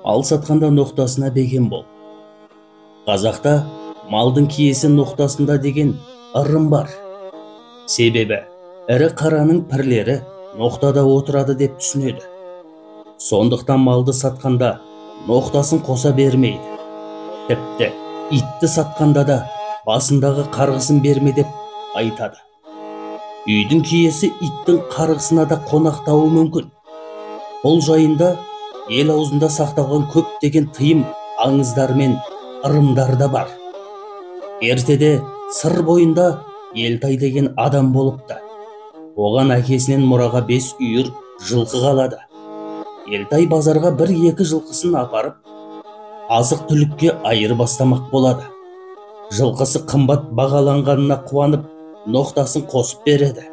Мал сатқанда ноқтасына беген бол. Қазақта малдың киесі ноқтасында деген ырым бар. Себебі ірі қараның пірлері ноқтада отырады деп түсінеді. Сондықтан малды сатқанда ноқтасын қоса бермейді. Тіпті итті сатқанда да басындағы қарғысын берме деп айтады. Үйдің киесі иттің қарғысына да қонақтауы мүмкін. Бұл жайында ел аузында сақталған көптеген тыйым аңыздар мен ырымдар да бар. Ертеде сыр бойында Елтай деген адам болыпты. Оған әкесінен мұраға 5 үйір жылқы қалады. Елтай базарға 1-2 жылқысын апарып, азық түлікке айырбастамақ болады. Жылқысы қымбат бағаланғанына қуанып, ноқтасын қосып береді.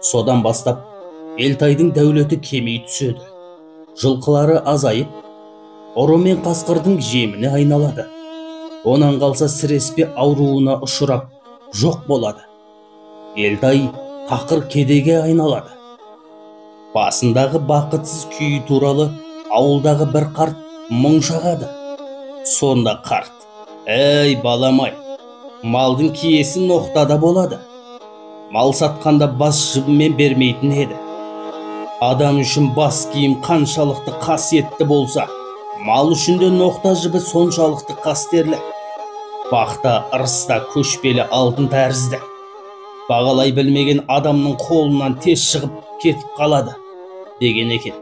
Содан бастап Елтайдың дәулеті кемей түседі. Жылқылары азайып, ұры мен қасқырдың жеміне айналады. Онан қалса сіреспе ауруына ұшырап жоқ болады. Елтай тақыр кедейге айналады. Басындағы бақытсыз күйі туралы ауылдағы бір қарт мұң шағады. Сонда қарт: "Ей балам-ай, малдың киесі ноқтада болады. Мал сатқанда бас жібімен бермейтін еді. Адам үшін бас киім қаншалықты қасиетті болса, мал үшін де ноқта жібі соншалықты қастерлі. Бақта, ырыста көшпелі алтын тәрізді. Бағалай білмеген адамның қолынан тез шығып кетіп қалады" деген екен.